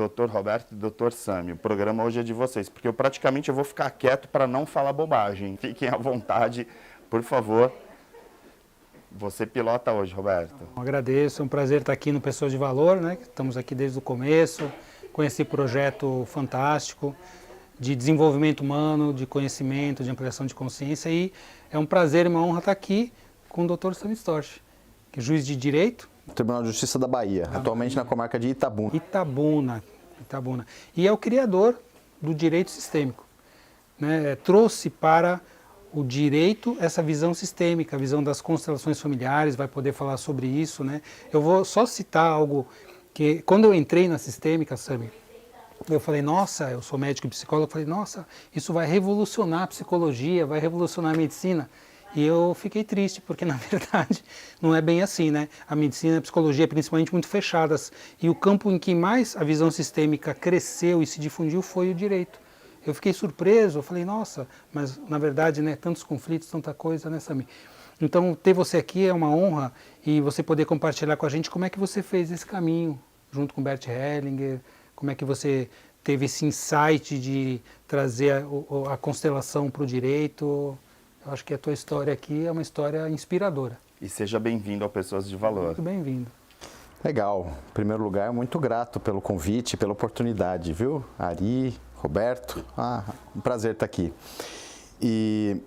Dr. Roberto e Dr. Sami, o programa hoje é de vocês, porque eu vou ficar quieto para não falar bobagem. Fiquem à vontade, por favor. Você pilota hoje, Roberto. Agradeço, é um prazer estar aqui no Pessoas de Valor, né? Estamos aqui desde o começo, com esse projeto fantástico de desenvolvimento humano, de conhecimento, de ampliação de consciência, e é um prazer e uma honra estar aqui com o Dr. Sami Storch, que é juiz de Direito. Tribunal de Justiça da Bahia, atualmente na comarca de Itabuna. Itabuna. E é o criador do direito sistêmico, né? Trouxe para o direito essa visão sistêmica, a visão das constelações familiares, vai poder falar sobre isso, né? Eu vou só citar algo que, quando eu entrei na sistêmica, Sami, eu falei, nossa, eu sou médico e psicólogo, falei, nossa, isso vai revolucionar a psicologia, vai revolucionar a medicina. E eu fiquei triste, porque na verdade não é bem assim, né? A medicina e a psicologia, principalmente, muito fechadas. E o campo em que mais a visão sistêmica cresceu e se difundiu foi o direito. Eu fiquei surpreso, eu falei, nossa, mas na verdade, né, tantos conflitos, tanta coisa, né, Sami? Então, ter você aqui é uma honra, e você poder compartilhar com a gente como é que você fez esse caminho, junto com Bert Hellinger, como é que você teve esse insight de trazer a constelação para o direito. Eu acho que a tua história aqui é uma história inspiradora. E seja bem-vindo ao Pessoas de Valor. Muito bem-vindo. Legal. Em primeiro lugar, muito grato pelo convite, pela oportunidade, viu? Ari, Roberto, um prazer estar aqui. E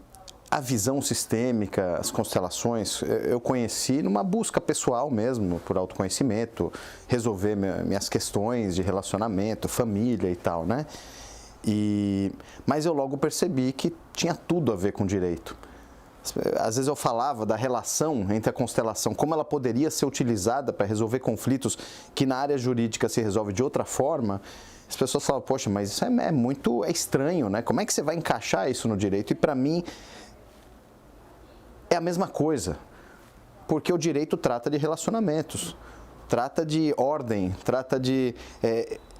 a visão sistêmica, as constelações, eu conheci numa busca pessoal mesmo, por autoconhecimento, resolver minhas questões de relacionamento, família e tal, né? Mas eu logo percebi que tinha tudo a ver com direito. Às vezes eu falava da relação entre a constelação, como ela poderia ser utilizada para resolver conflitos que na área jurídica se resolve de outra forma. As pessoas falam, poxa, mas isso é estranho, né? Como é que você vai encaixar isso no direito? E para mim é a mesma coisa, porque o direito trata de relacionamentos, trata de ordem, trata de...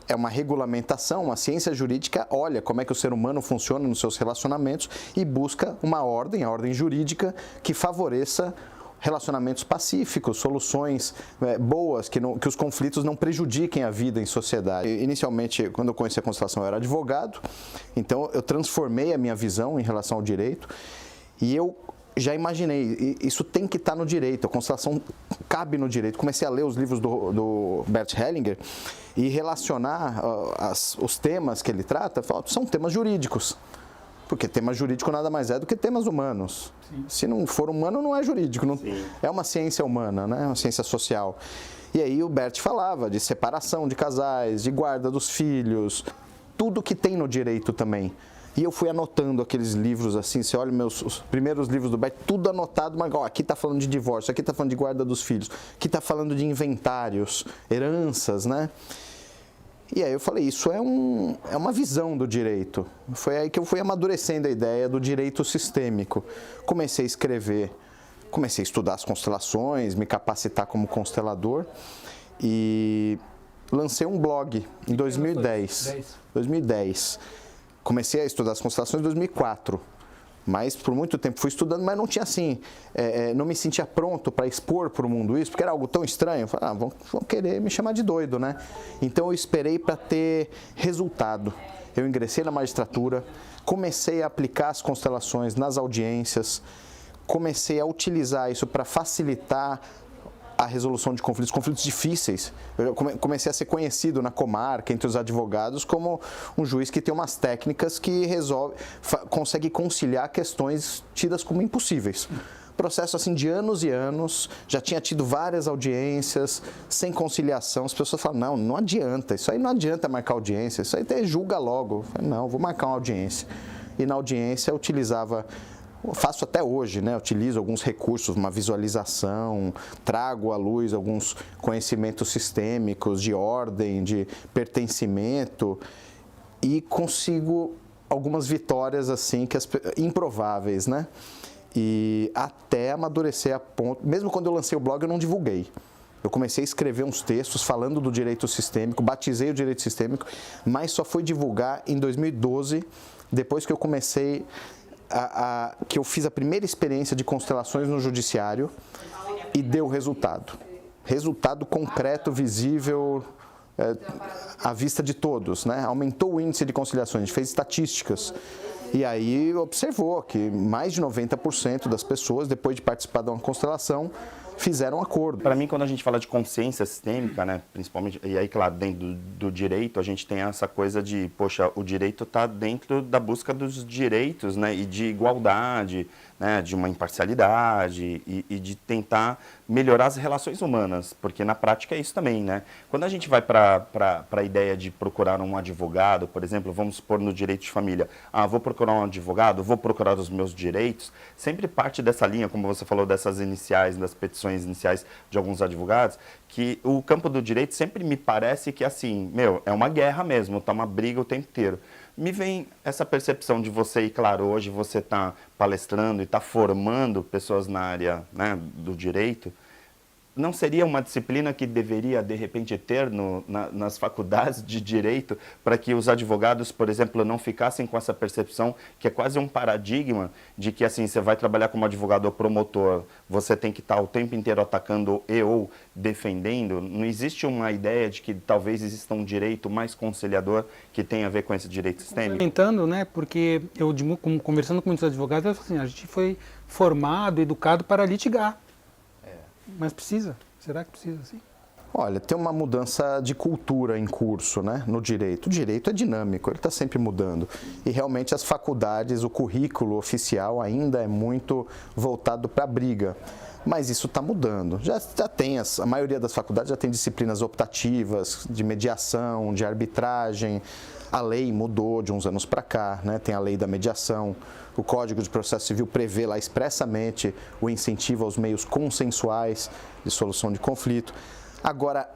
É uma regulamentação, a ciência jurídica olha como é que o ser humano funciona nos seus relacionamentos e busca uma ordem, a ordem jurídica, que favoreça relacionamentos pacíficos, soluções boas, que os conflitos não prejudiquem a vida em sociedade. Inicialmente, quando eu conheci a constelação, eu era advogado, então eu transformei a minha visão em relação ao direito e eu já imaginei, isso tem que estar no direito, a constelação cabe no direito. Comecei a ler os livros do Bert Hellinger e relacionar os temas que ele trata, são temas jurídicos, porque tema jurídico nada mais é do que temas humanos. Sim. Se não for humano, não é jurídico, não, é uma ciência humana, né? Uma ciência social. E aí o Bert falava de separação de casais, de guarda dos filhos, tudo que tem no direito também. E eu fui anotando aqueles livros assim, você olha os primeiros livros do Bert, tudo anotado, mas ó, aqui está falando de divórcio, aqui está falando de guarda dos filhos, aqui está falando de inventários, heranças, né? E aí eu falei, isso é uma visão do direito. Foi aí que eu fui amadurecendo a ideia do direito sistêmico. Comecei a escrever, comecei a estudar as constelações, me capacitar como constelador e lancei um blog em 2010. Comecei a estudar as constelações em 2004, mas por muito tempo fui estudando, mas não tinha assim, não me sentia pronto para expor para o mundo isso, porque era algo tão estranho. Eu falei, vão querer me chamar de doido, né? Então eu esperei para ter resultado. Eu ingressei na magistratura, comecei a aplicar as constelações nas audiências, comecei a utilizar isso para facilitar a resolução de conflitos difíceis. Eu comecei a ser conhecido na comarca, entre os advogados, como um juiz que tem umas técnicas que consegue conciliar questões tidas como impossíveis. Processo assim de anos e anos, já tinha tido várias audiências, sem conciliação. As pessoas falam, não adianta, isso aí não adianta marcar audiência, isso aí até julga logo. Eu falei, não, vou marcar uma audiência. E na audiência eu utilizava... Faço até hoje, né? Utilizo alguns recursos, uma visualização, trago à luz alguns conhecimentos sistêmicos de ordem, de pertencimento e consigo algumas vitórias assim improváveis, né? E até amadurecer a ponto, mesmo quando eu lancei o blog eu não divulguei. Eu comecei a escrever uns textos falando do direito sistêmico, batizei o direito sistêmico, mas só fui divulgar em 2012, depois que eu comecei que eu fiz a primeira experiência de constelações no judiciário e deu resultado. Resultado concreto, visível, à vista de todos, né? Aumentou o índice de conciliações, a gente fez estatísticas. E aí observou que mais de 90% das pessoas, depois de participar de uma constelação, fizeram acordo. Para mim, quando a gente fala de consciência sistêmica, né, principalmente, e aí, claro, dentro do direito, a gente tem essa coisa de, poxa, o direito está dentro da busca dos direitos, né, e de igualdade, né, de uma imparcialidade e de tentar melhorar as relações humanas, porque na prática é isso também, né? Quando a gente vai para a ideia de procurar um advogado, por exemplo, vamos supor no direito de família, vou procurar um advogado, vou procurar os meus direitos, sempre parte dessa linha, como você falou, dessas iniciais, das petições iniciais de alguns advogados, que o campo do direito sempre me parece que, assim, é uma guerra mesmo, tá uma briga o tempo inteiro. Me vem essa percepção de você, e claro, hoje você está palestrando e está formando pessoas na área, né, do direito. Não seria uma disciplina que deveria, de repente, ter nas faculdades de direito para que os advogados, por exemplo, não ficassem com essa percepção que é quase um paradigma de que, assim, você vai trabalhar como advogado ou promotor, você tem que estar o tempo inteiro atacando ou defendendo? Não existe uma ideia de que talvez exista um direito mais conciliador que tenha a ver com esse direito sistêmico? Comentando, né, porque eu, conversando com muitos advogados, eu falo assim, a gente foi formado, educado para litigar. Mas precisa? Será que precisa, sim? Olha, tem uma mudança de cultura em curso, né, no direito. O direito é dinâmico, ele está sempre mudando. E realmente as faculdades, o currículo oficial ainda é muito voltado para a briga. Mas isso está mudando. Já tem, a maioria das faculdades já tem disciplinas optativas, de mediação, de arbitragem. A lei mudou de uns anos para cá, né? Tem a lei da mediação. O Código de Processo Civil prevê lá expressamente o incentivo aos meios consensuais de solução de conflito. Agora,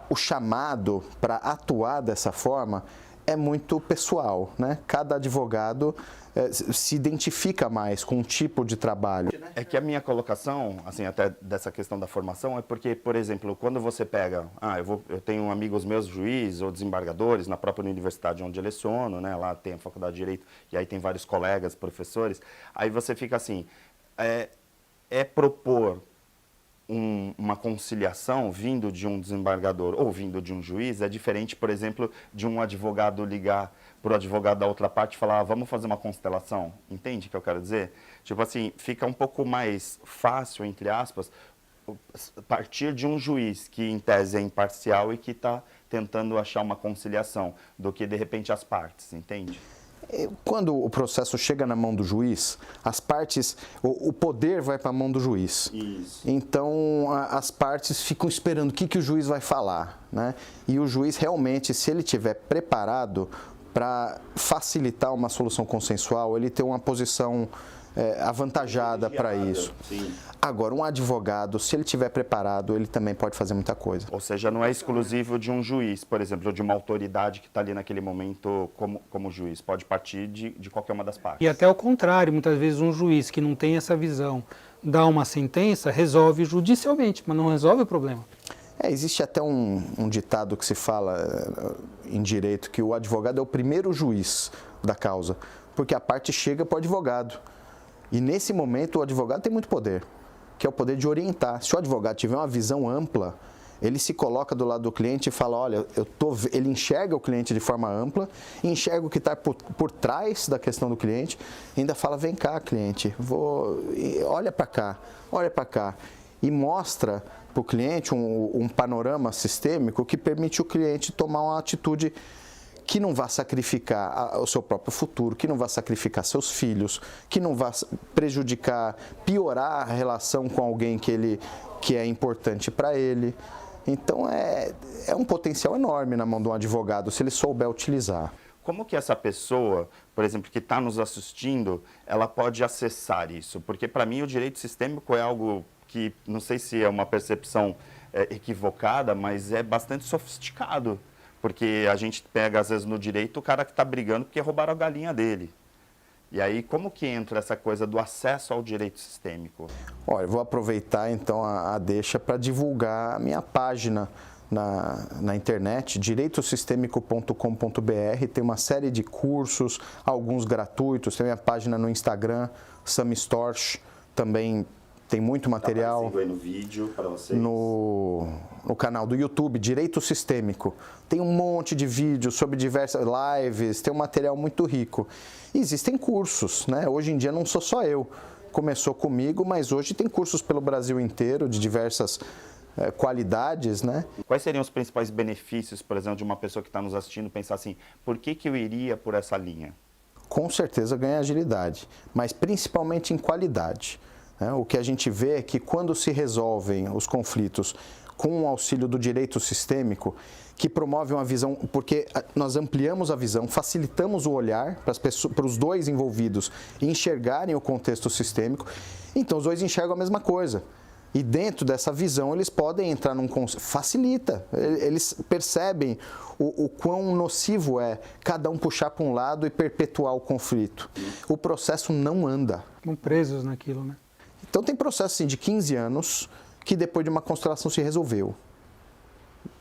o chamado para atuar dessa forma é muito pessoal, né? Cada advogado se identifica mais com um tipo de trabalho. É que a minha colocação, assim, até dessa questão da formação, é porque, por exemplo, quando você pega, eu tenho amigos meus juízes ou desembargadores na própria universidade onde eu leciono, né? Lá tem a faculdade de Direito e aí tem vários colegas, professores, aí você fica assim, propor uma conciliação vindo de um desembargador ou vindo de um juiz é diferente, por exemplo, de um advogado ligar para o advogado da outra parte e falar, vamos fazer uma constelação, entende o que eu quero dizer? Tipo assim, fica um pouco mais fácil, entre aspas, partir de um juiz que em tese é imparcial e que está tentando achar uma conciliação, do que de repente as partes, entende? Quando o processo chega na mão do juiz, as partes, o poder vai para a mão do juiz. Isso. Então, as partes ficam esperando o que o juiz vai falar, né? E o juiz realmente, se ele estiver preparado para facilitar uma solução consensual, ele tem uma posição avantajada para isso. Sim. Agora, um advogado, se ele estiver preparado, ele também pode fazer muita coisa. Ou seja, não é exclusivo de um juiz, por exemplo, ou de uma autoridade que está ali naquele momento como juiz. Pode partir de qualquer uma das partes. E até o contrário, muitas vezes um juiz que não tem essa visão dá uma sentença, resolve judicialmente, mas não resolve o problema. Existe até um ditado que se fala em direito que o advogado é o primeiro juiz da causa, porque a parte chega para o advogado. E nesse momento o advogado tem muito poder, que é o poder de orientar. Se o advogado tiver uma visão ampla, ele se coloca do lado do cliente e fala, olha, ele enxerga o cliente de forma ampla, enxerga o que está por trás da questão do cliente, e ainda fala, vem cá, cliente, olha para cá, e mostra para o cliente um panorama sistêmico que permite o cliente tomar uma atitude que não vá sacrificar o seu próprio futuro, que não vá sacrificar seus filhos, que não vá prejudicar, piorar a relação com alguém que é importante para ele. Então, é um potencial enorme na mão de um advogado, se ele souber utilizar. Como que essa pessoa, por exemplo, que está nos assistindo, ela pode acessar isso? Porque, para mim, o direito sistêmico é algo que, não sei se é uma percepção equivocada, mas é bastante sofisticado. Porque a gente pega, às vezes, no direito, o cara que está brigando porque roubaram a galinha dele. E aí, como que entra essa coisa do acesso ao direito sistêmico? Olha, eu vou aproveitar, então, a deixa para divulgar a minha página na internet, direitosistemico.com.br. Tem uma série de cursos, alguns gratuitos. Tem minha página no Instagram, Sami Storch, também tem muito material. Tá aparecendo aí no vídeo para vocês. No canal do YouTube, Direito Sistêmico. Tem um monte de vídeos sobre diversas lives, tem um material muito rico. E existem cursos, né? Hoje em dia não sou só eu. Começou comigo, mas hoje tem cursos pelo Brasil inteiro, de diversas qualidades, né? Quais seriam os principais benefícios, por exemplo, de uma pessoa que está nos assistindo pensar assim, por que eu iria por essa linha? Com certeza ganha agilidade, mas principalmente em qualidade. O que a gente vê é que quando se resolvem os conflitos com o auxílio do direito sistêmico, que promove uma visão, porque nós ampliamos a visão, facilitamos o olhar para os dois envolvidos enxergarem o contexto sistêmico, então os dois enxergam a mesma coisa. E dentro dessa visão eles podem entrar num conceito, facilita, eles percebem o quão nocivo é cada um puxar para um lado e perpetuar o conflito. O processo não anda. Estão presos naquilo, né? Então tem processo assim, de 15 anos que depois de uma constelação se resolveu.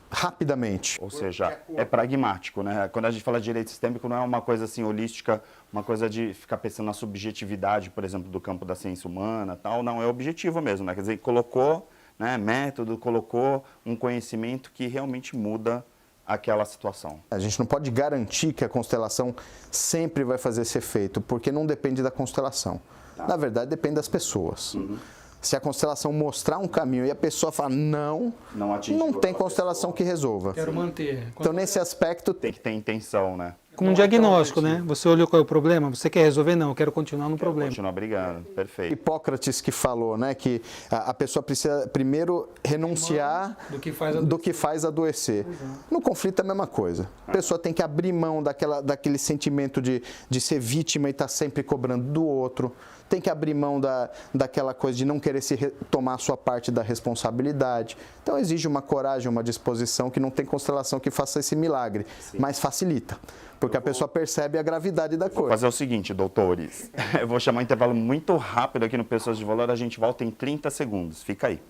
Rapidamente. Ou seja, é pragmático, né? Quando a gente fala de direito sistêmico, não é uma coisa assim holística, uma coisa de ficar pensando na subjetividade, por exemplo, do campo da ciência humana, tal. Não, é objetivo mesmo, né? Quer dizer, colocou, né, método, colocou um conhecimento que realmente muda aquela situação. A gente não pode garantir que a constelação sempre vai fazer esse efeito, porque não depende da constelação. Tá. Na verdade, depende das pessoas. Se a constelação mostrar um caminho e a pessoa fala não tem constelação que resolva. Quero manter. Então, nesse aspecto, Tem que ter intenção, né? Como um diagnóstico, né? Você olhou qual é o problema, você quer resolver? Não, eu quero continuar no problema. Continuar brigando, perfeito. Hipócrates que falou, né, que a pessoa precisa primeiro renunciar do que faz adoecer. No conflito é a mesma coisa. A pessoa tem que abrir mão daquele sentimento de ser vítima e estar sempre cobrando do outro. Tem que abrir mão daquela coisa de não querer tomar a sua parte da responsabilidade. Então exige uma coragem, uma disposição que não tem constelação que faça esse milagre, mas facilita. Porque a pessoa percebe a gravidade da coisa. Vou fazer o seguinte, doutores. Eu vou chamar um intervalo muito rápido aqui no Pessoas de Valor, a gente volta em 30 segundos. Fica aí.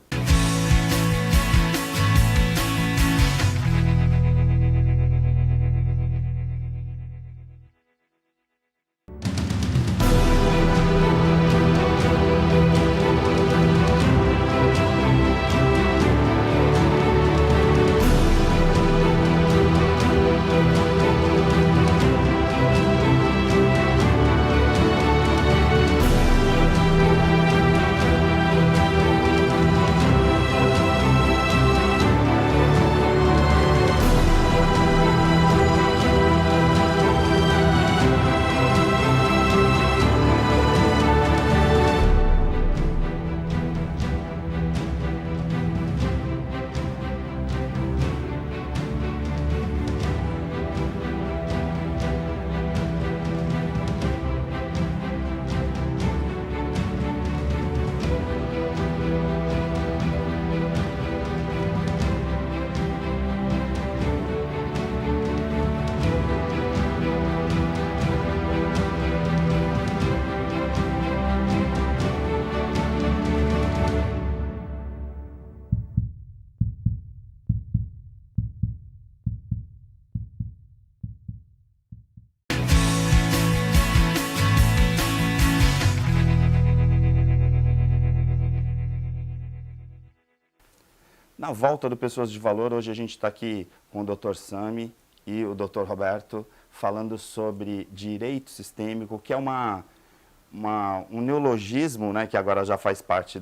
Na volta do Pessoas de Valor, hoje a gente está aqui com o Dr. Sami e o Dr. Roberto falando sobre direito sistêmico, que é um neologismo, né, que agora já faz parte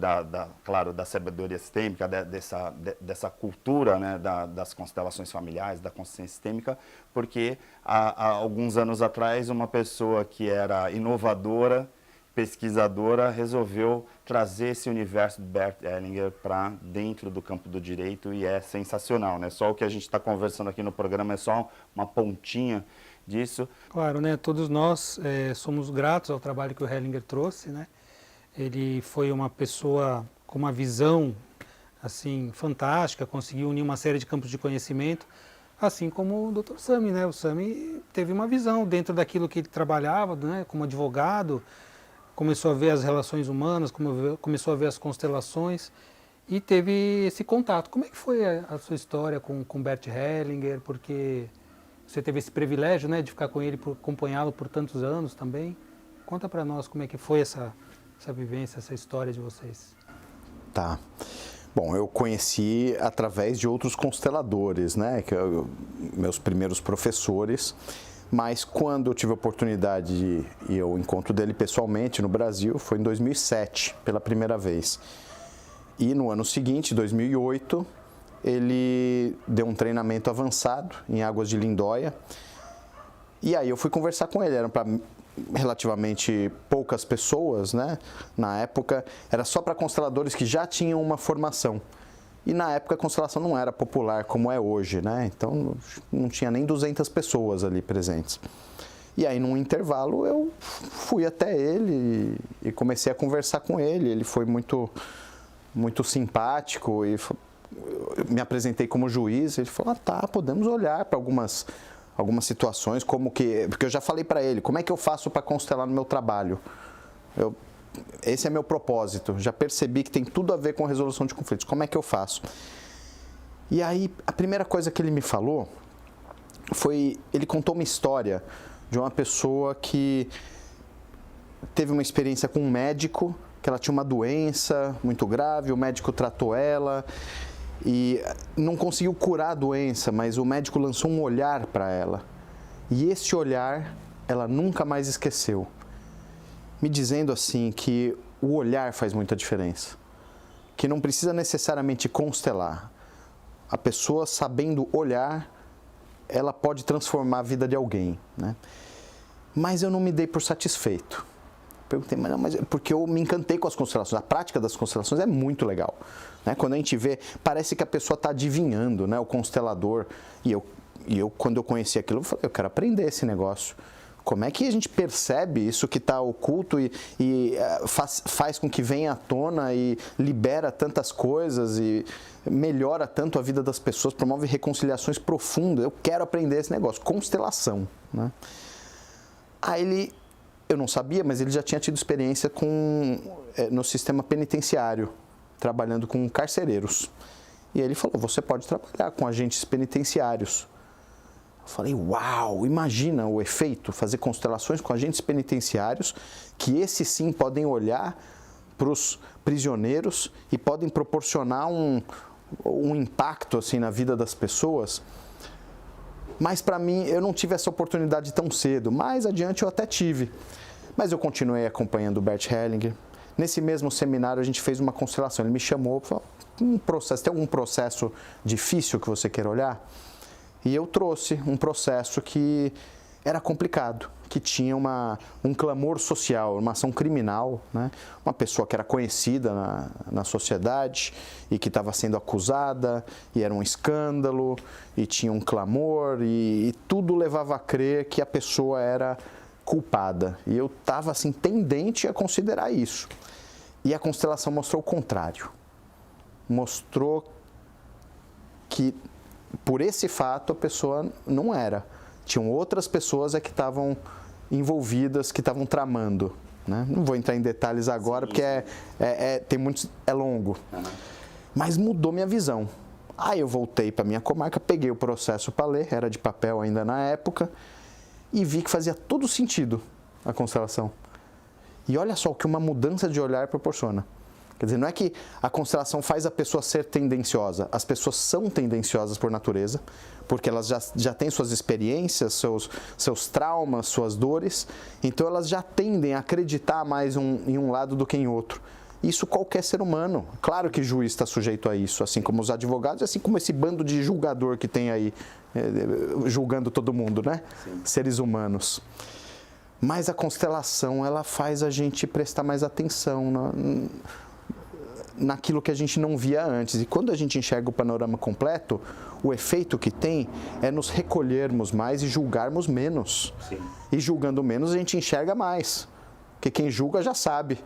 claro, da sabedoria sistêmica, dessa cultura, né, das constelações familiares, da consciência sistêmica, porque há alguns anos atrás uma pessoa que era inovadora, pesquisadora, resolveu trazer esse universo de Bert Hellinger para dentro do campo do direito e é sensacional, né? Só o que a gente está conversando aqui no programa é só uma pontinha disso. Claro, né? Todos nós somos gratos ao trabalho que o Hellinger trouxe, né? Ele foi uma pessoa com uma visão assim fantástica, conseguiu unir uma série de campos de conhecimento, assim como o Dr. Sami, né? O Sami teve uma visão dentro daquilo que ele trabalhava, né? Como advogado, começou a ver as relações humanas, começou a ver as constelações e teve esse contato. Como é que foi a sua história com Bert Hellinger? Porque você teve esse privilégio, né, de ficar com ele, acompanhá-lo por tantos anos também. Conta para nós como é que foi essa vivência, essa história de vocês. Tá. Bom, eu conheci através de outros consteladores, né? Meus primeiros professores. Mas quando eu tive a oportunidade e o encontro dele pessoalmente no Brasil, foi em 2007, pela primeira vez. E no ano seguinte, 2008, ele deu um treinamento avançado em Águas de Lindóia. E aí eu fui conversar com ele, eram para relativamente poucas pessoas, né? Na época era só para consteladores que já tinham uma formação. E na época a constelação não era popular como é hoje, né? Então não tinha nem 200 pessoas ali presentes. E aí num intervalo eu fui até ele e comecei a conversar com ele. Ele foi muito simpático e me apresentei como juiz. Ele falou: tá, podemos olhar para algumas situações, porque eu já falei para ele, como é que eu faço para constelar no meu trabalho? Esse é meu propósito, já percebi que tem tudo a ver com resolução de conflitos, como é que eu faço? E aí, a primeira coisa que ele me falou foi, ele contou uma história de uma pessoa que teve uma experiência com um médico, que ela tinha uma doença muito grave, o médico tratou ela e não conseguiu curar a doença, mas o médico lançou um olhar para ela. E esse olhar, ela nunca mais esqueceu. Me dizendo assim que o olhar faz muita diferença. Que não precisa necessariamente constelar. A pessoa sabendo olhar, ela pode transformar a vida de alguém, né? Mas eu não me dei por satisfeito. Perguntei, mas porque eu me encantei com as constelações. A prática das constelações é muito legal, né? Quando a gente vê, parece que a pessoa está adivinhando, né? O constelador. E eu, quando eu conheci aquilo, eu falei, eu quero aprender esse negócio. Como é que a gente percebe isso que está oculto e faz com que venha à tona e libera tantas coisas e melhora tanto a vida das pessoas, promove reconciliações profundas? Eu quero aprender esse negócio, constelação, né? Aí eu não sabia, mas ele já tinha tido experiência no sistema penitenciário, trabalhando com carcereiros. E ele falou, você pode trabalhar com agentes penitenciários. Eu falei, uau, imagina o efeito, fazer constelações com agentes penitenciários, que esses sim podem olhar para os prisioneiros e podem proporcionar um impacto assim, na vida das pessoas. Mas para mim, eu não tive essa oportunidade tão cedo. Mais adiante eu até tive. Mas eu continuei acompanhando o Bert Hellinger. Nesse mesmo seminário a gente fez uma constelação. Ele me chamou e falou, tem algum processo difícil que você queira olhar? E eu trouxe um processo que era complicado, que tinha um clamor social, uma ação criminal, né? Uma pessoa que era conhecida na sociedade e que estava sendo acusada, e era um escândalo, e tinha um clamor, e tudo levava a crer que a pessoa era culpada. E eu estava assim, tendente a considerar isso. E a constelação mostrou o contrário. Mostrou que, por esse fato, a pessoa não era. Tinham outras pessoas que estavam envolvidas, que estavam tramando, né? Não vou entrar em detalhes agora, porque é longo. Uhum. Mas mudou minha visão. Aí eu voltei para minha comarca, peguei o processo para ler, era de papel ainda na época, e vi que fazia todo sentido a constelação. E olha só o que uma mudança de olhar proporciona. Quer dizer, não é que a constelação faz a pessoa ser tendenciosa. As pessoas são tendenciosas por natureza, porque elas já têm suas experiências, seus traumas, suas dores. Então elas já tendem a acreditar mais em um lado do que em outro. Isso qualquer ser humano. Claro que juiz está sujeito a isso, assim como os advogados, assim como esse bando de julgador que tem aí, julgando todo mundo, né? Sim. Seres humanos. Mas a constelação, ela faz a gente prestar mais atenção naquilo que a gente não via antes. E quando a gente enxerga o panorama completo, o efeito que tem é nos recolhermos mais e julgarmos menos. Sim. E julgando menos, a gente enxerga mais. Porque quem julga já sabe.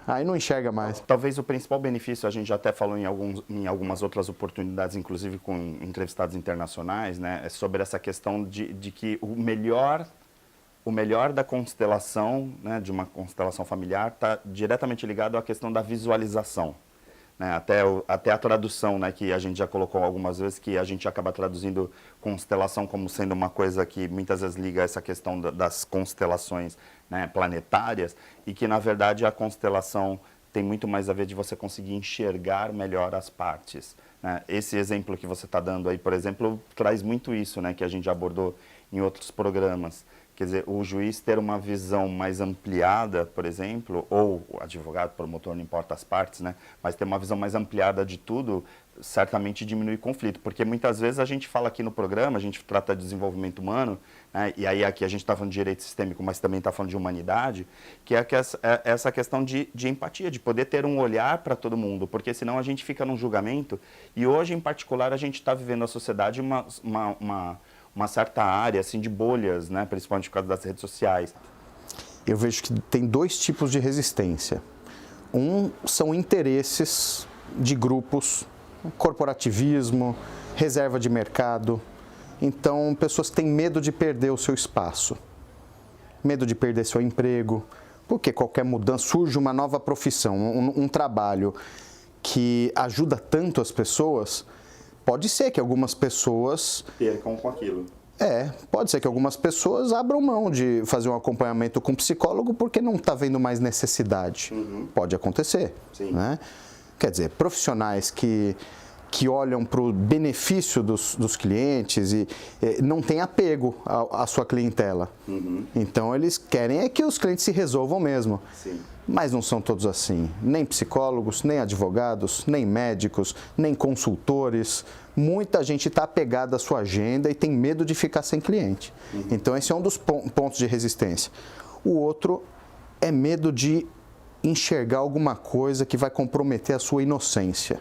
Aí não enxerga mais. Talvez o principal benefício, a gente já até falou em algumas outras oportunidades, inclusive com entrevistados internacionais, né, é sobre essa questão de que o melhor da constelação, né, de uma constelação familiar, está diretamente ligado à questão da visualização. Né, até a tradução, né, que a gente já colocou algumas vezes, que a gente acaba traduzindo constelação como sendo uma coisa que muitas vezes liga a essa questão das constelações, né, planetárias, e que, na verdade, a constelação tem muito mais a ver de você conseguir enxergar melhor as partes, né? Esse exemplo que você está dando aí, por exemplo, traz muito isso, né, que a gente já abordou em outros programas. Quer dizer, o juiz ter uma visão mais ampliada, por exemplo, ou o advogado, promotor, não importa as partes, né? Mas ter uma visão mais ampliada de tudo, certamente diminui conflito. Porque muitas vezes a gente fala aqui no programa, a gente trata de desenvolvimento humano, né? E aí aqui a gente está falando de direito sistêmico, mas também está falando de humanidade, que é essa questão de empatia, de poder ter um olhar para todo mundo, porque senão a gente fica num julgamento. E hoje, em particular, a gente está vivendo na sociedade uma certa área assim, de bolhas, né? Principalmente por causa das redes sociais. Eu vejo que tem dois tipos de resistência. Um são interesses de grupos, corporativismo, reserva de mercado. Então, pessoas têm medo de perder o seu espaço, medo de perder seu emprego, porque qualquer mudança, surge uma nova profissão, um trabalho que ajuda tanto as pessoas. Pode ser que algumas pessoas percam com aquilo. Pode ser que algumas pessoas abram mão de fazer um acompanhamento com psicólogo porque não está vendo mais necessidade. Pode acontecer. Sim. Né? Quer dizer, profissionais que olham para o benefício dos clientes e não têm apego à sua clientela. Então, eles querem que os clientes se resolvam mesmo. Sim. Mas não são todos assim. Nem psicólogos, nem advogados, nem médicos, nem consultores. Muita gente está apegada à sua agenda e tem medo de ficar sem cliente. Então, esse é um dos pontos de resistência. O outro é medo de enxergar alguma coisa que vai comprometer a sua inocência.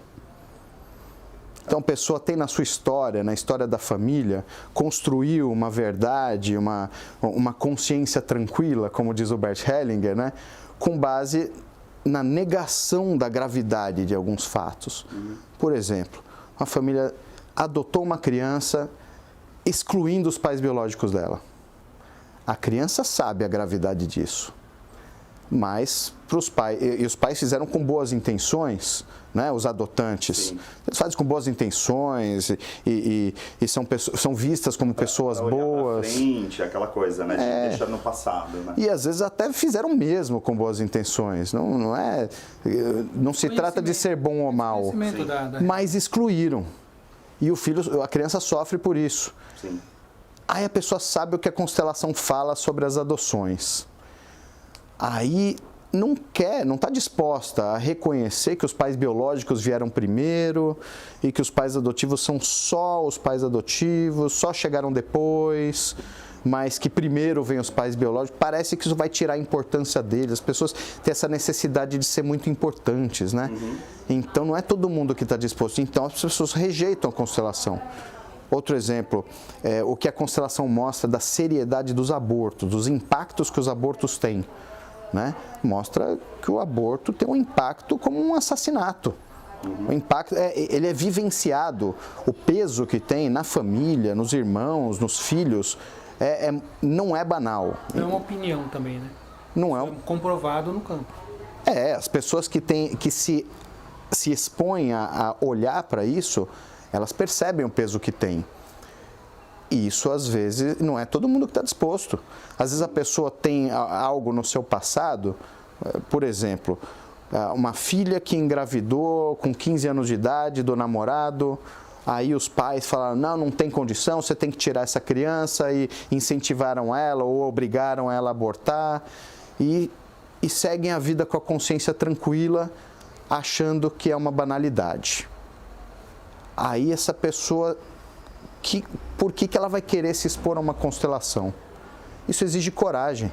Então, a pessoa tem na sua história, na história da família, construiu uma verdade, uma consciência tranquila, como diz o Bert Hellinger, né? Com base na negação da gravidade de alguns fatos. Por exemplo, uma família adotou uma criança excluindo os pais biológicos dela. A criança sabe a gravidade disso, mas para os pais, e os pais fizeram com boas intenções, né, os adotantes. Sim. Eles fazem com boas intenções e são vistas como pessoas boas. Pra frente, aquela coisa, né, de deixar no passado. Né? E às vezes até fizeram mesmo com boas intenções. Não se trata de ser bom ou mal, mas excluíram. E a criança sofre por isso. Sim. Aí a pessoa sabe o que a constelação fala sobre as adoções. Aí não está disposta a reconhecer que os pais biológicos vieram primeiro e que os pais adotivos são só os pais adotivos, só chegaram depois, mas que primeiro vêm os pais biológicos. Parece que isso vai tirar a importância deles. As pessoas têm essa necessidade de ser muito importantes, né? Então não é todo mundo que está disposto. Então as pessoas rejeitam a constelação. Outro exemplo, o que a constelação mostra da seriedade dos abortos, dos impactos que os abortos têm. Né? Mostra que o aborto tem um impacto como um assassinato. O impacto ele é vivenciado. O peso que tem na família, nos irmãos, nos filhos, não é banal. É uma opinião também, né? Não é comprovado no campo. As pessoas que se expõem a olhar para isso, elas percebem o peso que tem. E isso, às vezes, não é todo mundo que está disposto. Às vezes a pessoa tem algo no seu passado, por exemplo, uma filha que engravidou com 15 anos de idade do namorado, aí os pais falaram, não tem condição, você tem que tirar essa criança, e incentivaram ela ou obrigaram ela a abortar, e seguem a vida com a consciência tranquila, achando que é uma banalidade. Aí essa pessoa... Por que ela vai querer se expor a uma constelação? Isso exige coragem.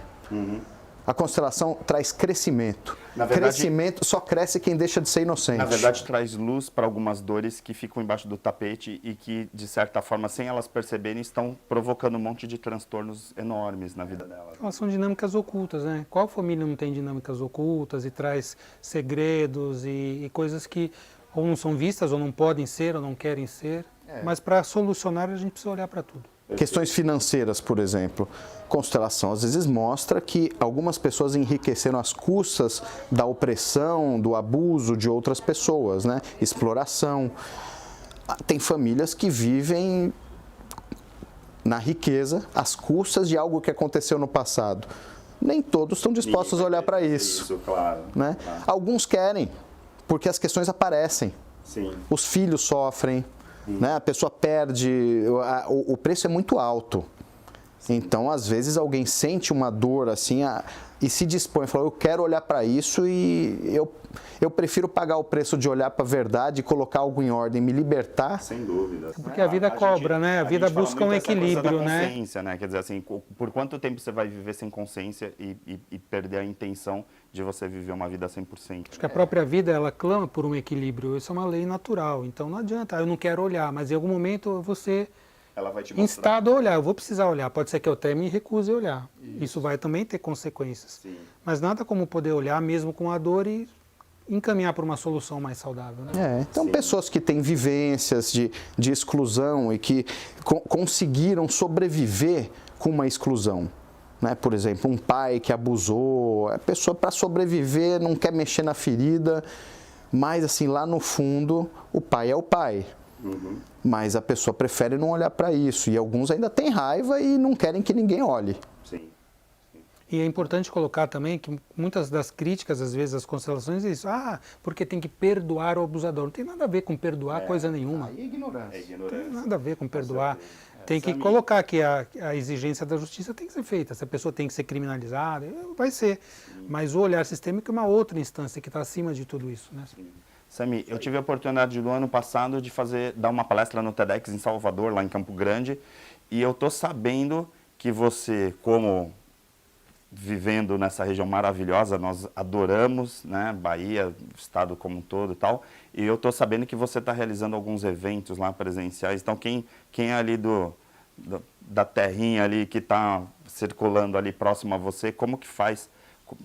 A constelação traz crescimento. Na verdade, crescimento só cresce quem deixa de ser inocente. Na verdade, traz luz para algumas dores que ficam embaixo do tapete e que, de certa forma, sem elas perceberem, estão provocando um monte de transtornos enormes na vida delas. Elas são dinâmicas ocultas, né? Qual família não tem dinâmicas ocultas e traz segredos e coisas que ou não são vistas, ou não podem ser, ou não querem ser? Mas para solucionar a gente precisa olhar para tudo. Questões financeiras, por exemplo. Constelação às vezes mostra que algumas pessoas enriqueceram às custas da opressão, do abuso de outras pessoas, né? Exploração. Tem famílias que vivem na riqueza às custas de algo que aconteceu no passado. Nem todos estão dispostos a olhar para isso. Claro. Né? Claro. Alguns querem, porque as questões aparecem. Sim. Os filhos sofrem, né? A pessoa perde, o preço é muito alto. Então, às vezes, alguém sente uma dor assim e se dispõe, fala, eu quero olhar para isso e eu prefiro pagar o preço de olhar para a verdade e colocar algo em ordem, me libertar. Sem dúvida. Porque a vida cobra, né? A vida busca um equilíbrio, né? Consciência, né? Quer dizer, assim, por quanto tempo você vai viver sem consciência e perder a intenção de você viver uma vida 100%? Acho que a própria vida, ela clama por um equilíbrio. Isso é uma lei natural. Então, não adianta, eu não quero olhar, mas em algum momento você... Ela vai te mostrar. Instado a olhar, eu vou precisar olhar. Pode ser que eu até me recuse a olhar. Isso vai também ter consequências. Sim. Mas nada como poder olhar mesmo com a dor e encaminhar para uma solução mais saudável. Né? Então, Sim. pessoas que têm vivências de exclusão e que conseguiram sobreviver com uma exclusão. Né? Por exemplo, um pai que abusou, a pessoa para sobreviver não quer mexer na ferida, mas assim, lá no fundo, o pai é o pai. Mas a pessoa prefere não olhar para isso. E alguns ainda têm raiva e não querem que ninguém olhe. Sim. E é importante colocar também que muitas das críticas, às vezes, às constelações é isso. Porque tem que perdoar o abusador. Não tem nada a ver com perdoar coisa nenhuma. Aí é ignorância. Não tem nada a ver com perdoar. Tem que colocar que a exigência da justiça tem que ser feita. Se a pessoa tem que ser criminalizada, vai ser. Mas o olhar sistêmico é uma outra instância que está acima de tudo isso. Né? Sami, eu tive a oportunidade no ano passado de dar uma palestra no TEDx em Salvador, lá em Campo Grande, e eu estou sabendo que você, como vivendo nessa região maravilhosa, nós adoramos, né, Bahia, estado como um todo e tal, e eu estou sabendo que você está realizando alguns eventos lá presenciais, então quem é ali da terrinha ali que está circulando ali próximo a você, como que faz?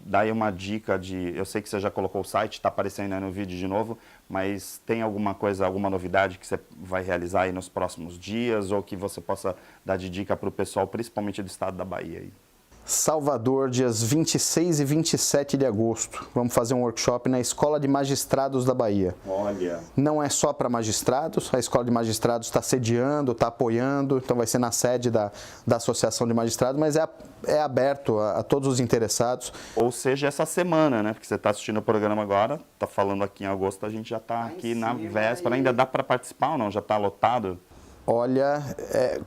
Dá aí uma dica eu sei que você já colocou o site, está aparecendo aí no vídeo de novo, mas tem alguma coisa, alguma novidade que você vai realizar aí nos próximos dias ou que você possa dar de dica para o pessoal, principalmente do estado da Bahia aí? Salvador, dias 26 e 27 de agosto. Vamos fazer um workshop na Escola de Magistrados da Bahia. Olha. Não é só para magistrados, a Escola de Magistrados está sediando, está apoiando, então vai ser na sede da Associação de Magistrados, mas é aberto a todos os interessados. Ou seja, essa semana, né? Porque você está assistindo o programa agora, está falando aqui em agosto, a gente já está aqui na véspera. Ainda dá para participar ou não? Já está lotado? Olha,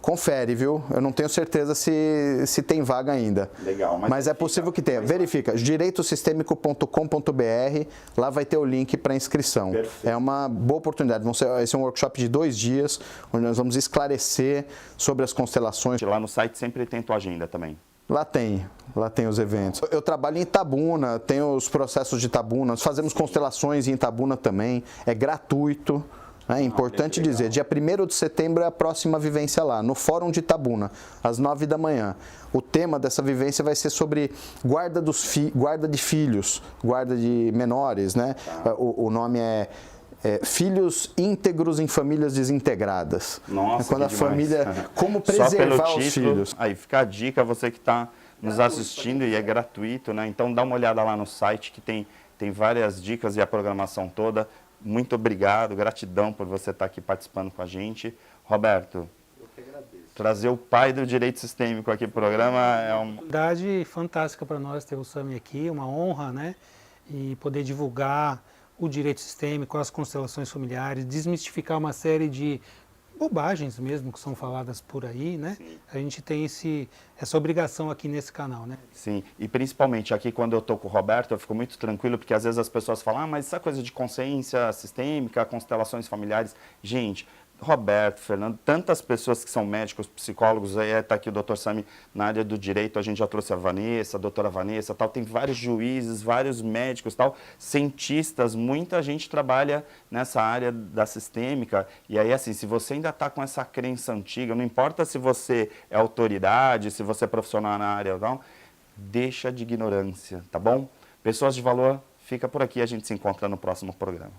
confere, viu? Eu não tenho certeza se tem vaga ainda. Legal. Mas é possível que tenha. Verifica, direitosistêmico.com.br, lá vai ter o link para inscrição. Perfeito. É uma boa oportunidade. Vai ser um workshop de 2 dias, onde nós vamos esclarecer sobre as constelações. Lá no site sempre tem tua agenda também. Lá tem os eventos. Eu trabalho em Itabuna, tenho os processos de Itabuna, nós fazemos constelações em Itabuna também, é gratuito. É importante dizer, dia 1º de setembro é a próxima vivência lá, no Fórum de Itabuna, às 9 da manhã. O tema dessa vivência vai ser sobre guarda de filhos, guarda de menores, né? O nome é Filhos íntegros em famílias desintegradas. Nossa, quando a família, como preservar os filhos. Aí fica a dica, você que está nos assistindo e é gratuito, né? Então dá uma olhada lá no site que tem várias dicas e a programação toda. Muito obrigado, gratidão por você estar aqui participando com a gente. Roberto, eu que agradeço. Trazer o pai do direito sistêmico aqui no programa é uma oportunidade fantástica para nós ter o Sami aqui, uma honra, né? E poder divulgar o direito sistêmico, as constelações familiares, desmistificar uma série de bobagens mesmo que são faladas por aí, né? Sim. A gente tem essa obrigação aqui nesse canal, né? Sim, e principalmente aqui quando eu estou com o Roberto, eu fico muito tranquilo, porque às vezes as pessoas falam, mas essa coisa de consciência sistêmica, constelações familiares, gente, Roberto, Fernando, tantas pessoas que são médicos, psicólogos, aí está aqui o Dr. Sami na área do direito, a gente já trouxe a Vanessa, a doutora Vanessa, tal, tem vários juízes, vários médicos, tal, cientistas, muita gente trabalha nessa área da sistêmica, e aí assim, se você ainda está com essa crença antiga, não importa se você é autoridade, se você é profissional na área ou não, deixa de ignorância, tá bom? Pessoas de valor, fica por aqui, a gente se encontra no próximo programa.